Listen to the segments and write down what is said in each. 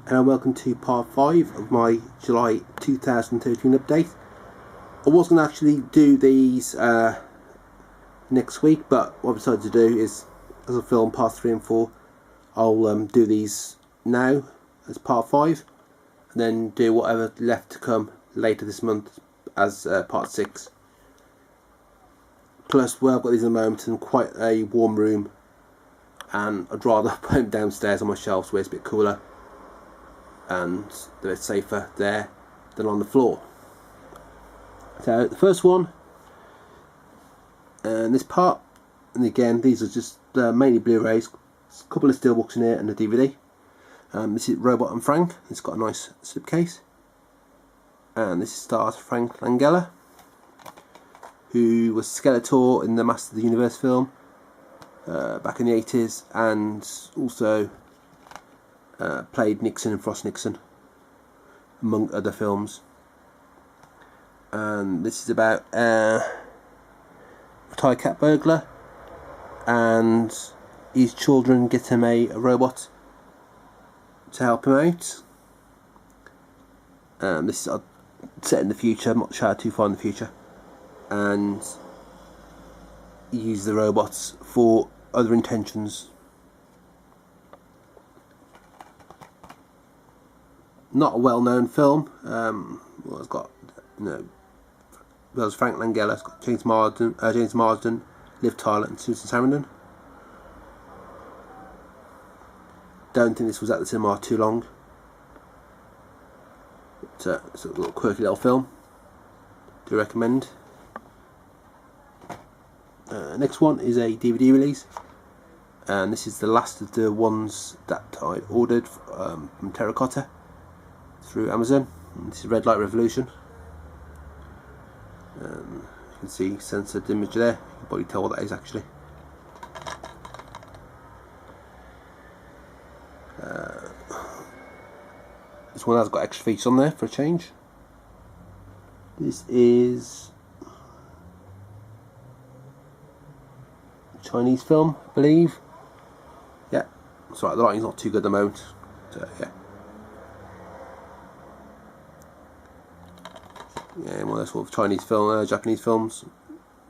and welcome to part 5 of my July 2013 update. I was going to actually do these next week, but what I decided to do is, as I film part 3 and 4, I'll do these now as part 5, and then do whatever left to come later this month as part 6. Plus, where I've got these at the moment in quite a warm room, and I'd rather put them downstairs on my shelves where it's a bit cooler and they're safer there than on the floor. So the first one, and this part, and again these are just mainly Blu-rays, a couple of steelbooks in here and a DVD. This is Robot and Frank. It's got a nice slipcase, and this stars Frank Langella, who was Skeletor in the Master of the Universe film back in the 80s, and also played Nixon in Frost Nixon, among other films. And this is about a retired cat burglar, and his children get him a robot to help him out. This is set in the future, I'm not sure how too far in the future, and he uses the robots for other intentions. Not a well-known film. Well, it's got, there's Frank Langella, it's got James Marsden, Liv Tyler, and Susan Sarandon. Don't think this was at the cinema too long. But, it's a little quirky little film. Do recommend. Next one is a DVD release, and this is the last of the ones that I ordered from Terracotta through Amazon. And this is Red Light Revolution. You can see censored image there. You can probably tell what that is actually. This one has got extra features on there for a change. This is a Chinese film, I believe. Yeah, it's alright, the lighting's not too good at the moment. So, yeah. Yeah, one of those sort of Chinese film, Japanese films,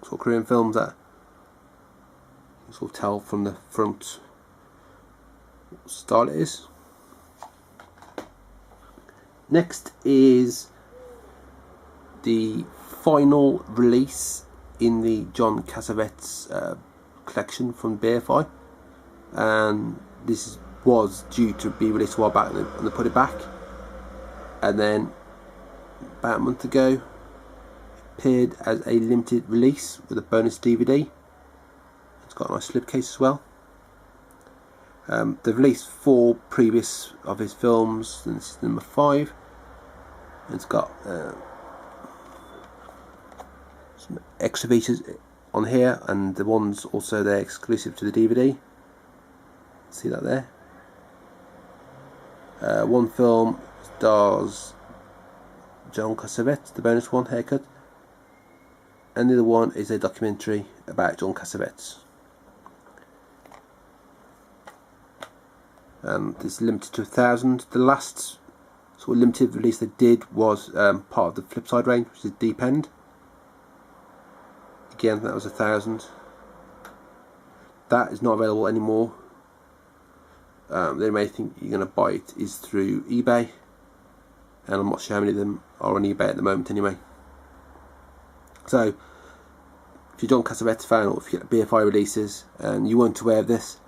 sort of Korean films that you can sort of tell from the front what style it is. Next is the final release in the John Cassavetes collection from BFI, and this was due to be released a while back, and they put it back, and then about a month ago it appeared as a limited release with a bonus DVD. It's got a nice slipcase as well. They've released 4 previous of his films, and this is number 5. It's got some extra features on here, and the ones also there exclusive to the DVD. See that there? One film stars John Cassavetes, the bonus one, haircut, and the other one is a documentary about John Cassavetes. This is limited to 1,000. The last sort of limited release they did was part of the Flipside range, which is Deep End. Again, that was 1,000. That is not available anymore. The only thing you're going to buy it is through eBay, and I'm not sure how many of them are on eBay at the moment anyway. So if you're John Cassavetes fan, or if you get BFI releases and you weren't aware of this,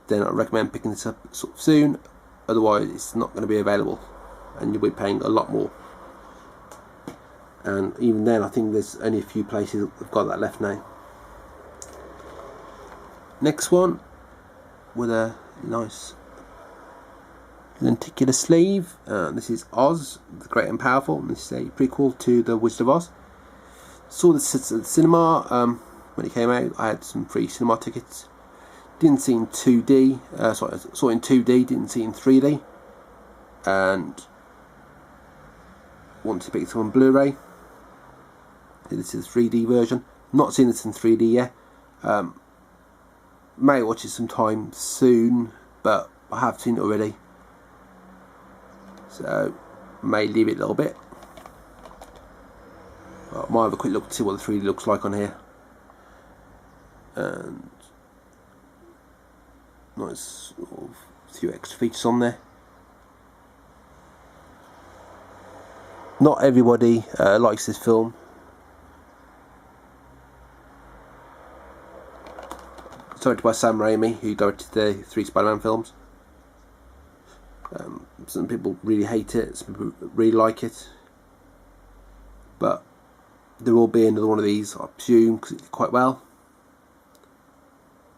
then I recommend picking this up sort of soon. Otherwise it's not going to be available and you'll be paying a lot more, and even then I think there's only a few places that have got that left now. Next one, with a nice lenticular sleeve. This is Oz, the Great and Powerful, and this is a prequel to The Wizard of Oz. Saw this at the cinema when it came out. I had some free cinema tickets. Didn't see in 2D, sorry, saw it in 2D, didn't see it in 3D, and wanted to pick it up on Blu-ray. This is the 3D version. Not seen this in 3D yet. May watch it sometime soon, but I have seen it already. so I may leave it a little bit. I might have a quick look to see what the 3D looks like on here. And nice sort of few extra features on there. Not everybody likes this film. It's directed by Sam Raimi, who directed the 3 Spider-Man films. Some people really hate it, some people really like it. But there will be another one of these, I presume, because it did quite well.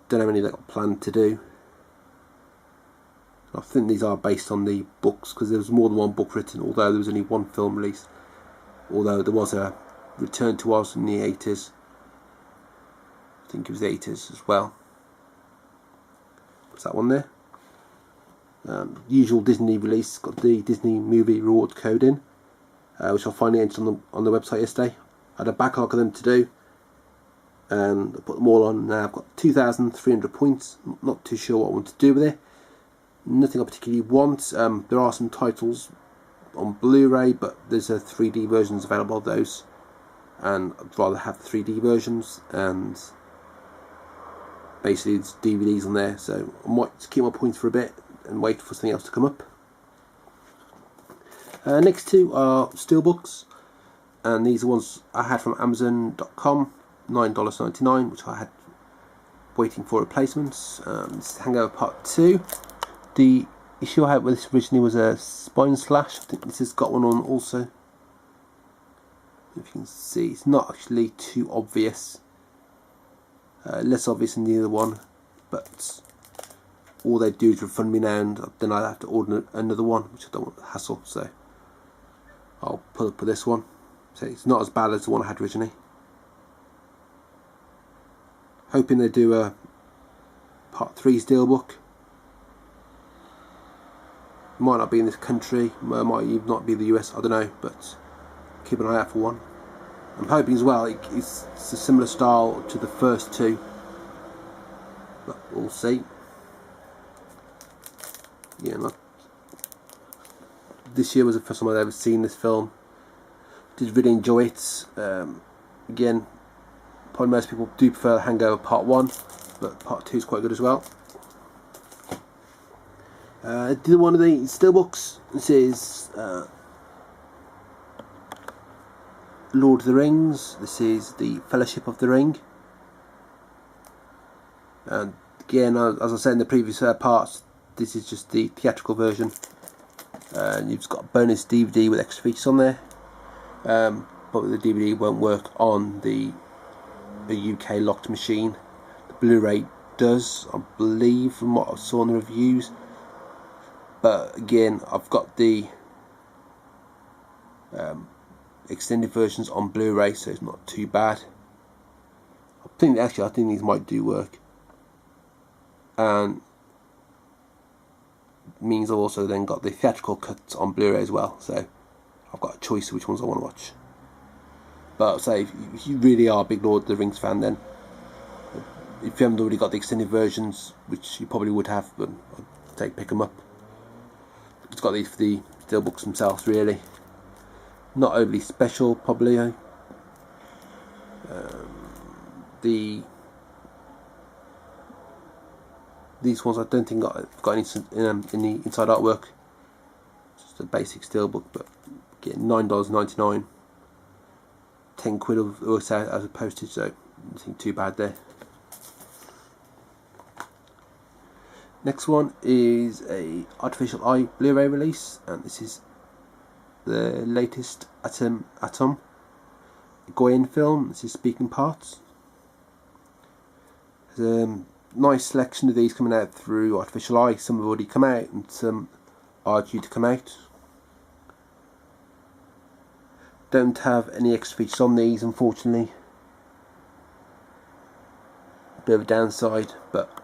Don't know how many they've got planned to do. I think these are based on the books, because there was more than one book written, although there was only one film released. Although there was a Return to Oz in the 80s. I think it was the 80s as well. What's that one there? Usual Disney release, got the Disney movie reward code in, which I finally entered on the website yesterday. I had a backlog of them to do, and I put them all on now. I've got 2,300 points. Not too sure what I want to do with it. Nothing I particularly want. There are some titles on Blu-ray, but there's a 3D versions available of those, and I'd rather have 3D versions, and basically it's DVDs on there, so I might just keep my points for a bit and wait for something else to come up. Next two are steelbooks, and these are ones I had from Amazon.com, $9.99, which I had waiting for replacements. This is Hangover Part 2. The issue I had with this originally was a spine slash. I think this has got one on also. If you can see, it's not actually too obvious. Less obvious than the other one, but all they do is refund me now, and then I have to order another one, which I don't want the hassle, so I'll put up with this one. So it's not as bad as the one I had originally. Hoping they do a Part 3 steelbook. Might not be in this country, might even not be the US, I don't know, but keep an eye out for one. I'm hoping as well it's a similar style to the first two, but we'll see. Yeah, this year was the first time I'd ever seen this film. Did really enjoy it. Again, probably most people do prefer Hangover Part 1, but Part 2 is quite good as well. Did one of the steelbooks. This is Lord of the Rings. This is the Fellowship of the Ring. And again, as I said in the previous parts, this is just the theatrical version. And you've got a bonus DVD with extra features on there. But the DVD won't work on the UK locked machine. The Blu-ray does, I believe, from what I saw in the reviews. But again, I've got the extended versions on Blu-ray, so it's not too bad. I think these might do work, and means I've also then got the theatrical cuts on Blu-ray as well. So I've got a choice of which ones I want to watch. But say if you really are a big Lord of the Rings fan, then if you haven't already got the extended versions, which you probably would have, but I'd pick them up. It's got these for the steelbooks themselves, really. Not overly special, probably. These ones I don't think got any in the inside artwork. Just a basic steelbook, but getting $9.99, 10 quid works out as a postage, so nothing too bad there. Next one is a Artificial Eye Blu-ray release, and this is the latest Atom Goyen film. This is Speaking Parts. There's a nice selection of these coming out through Artificial Eye. Some have already come out and some are due to come out. Don't have any extra features on these, unfortunately. Bit of a downside, but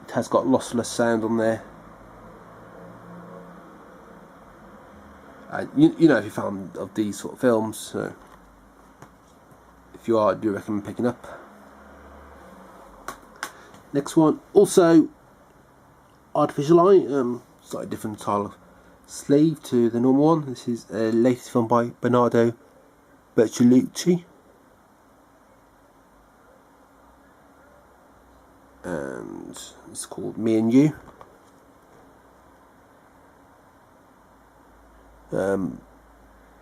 it has got lossless sound on there. You know, if you're a fan of these sort of films, so if you are, I do recommend picking up. Next one, also Artificial Eye, slightly different style of sleeve to the normal one. This is a latest film by Bernardo Bertolucci, and it's called Me and You.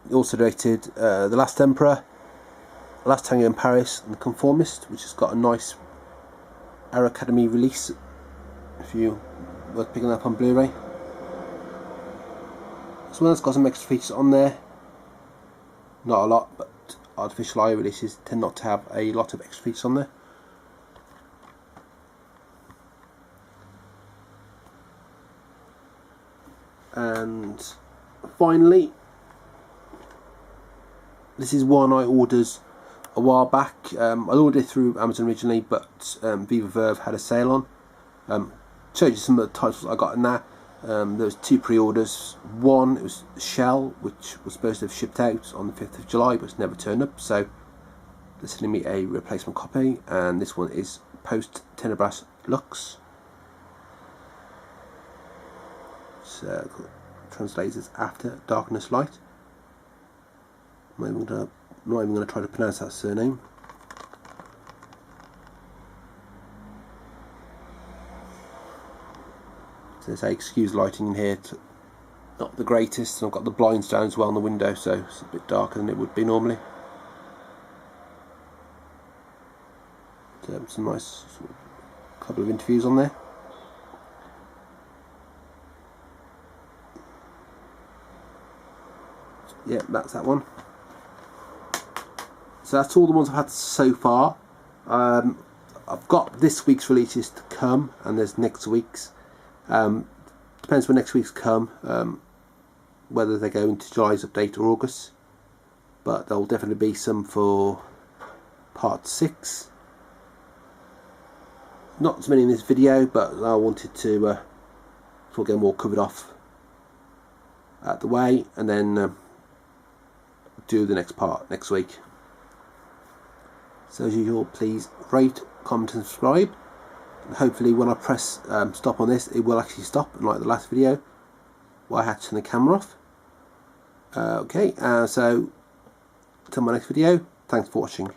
He also directed The Last Emperor, The Last Tango in Paris, and The Conformist, which has got a nice Arrow Academy release if you were picking up on Blu-ray. This one's got some extra features on there, not a lot, but artificial eye releases tend not to have a lot of extra features on there. And finally, this is one I ordered a while back. I ordered it through Amazon originally, but Viva Verve had a sale on. Showed you some of the titles I got in there. There was 2 pre-orders. One, it was Shell, which was supposed to have shipped out on the 5th of July, but it's never turned up, so they're sending me a replacement copy. And this one is Post Tenebras Lux. So translates as After Darkness Light. I'm not even going to try to pronounce that surname. So they say excuse lighting in here, it's not the greatest, and I've got the blinds down as well on the window, so it's a bit darker than it would be normally. So some nice couple of interviews on there. Yeah, that's that one. So that's all the ones I've had so far. I've got this week's releases to come, and there's next week's. Depends when next week's come, whether they go into July's update or August. But there'll definitely be some for part 6. Not as many in this video, but I wanted to get them all covered off out the way, and then do the next part next week. So as usual, please rate, comment and subscribe. And hopefully when I press stop on this, it will actually stop, unlike the last video where I had to turn the camera off. Okay, so till my next video, thanks for watching.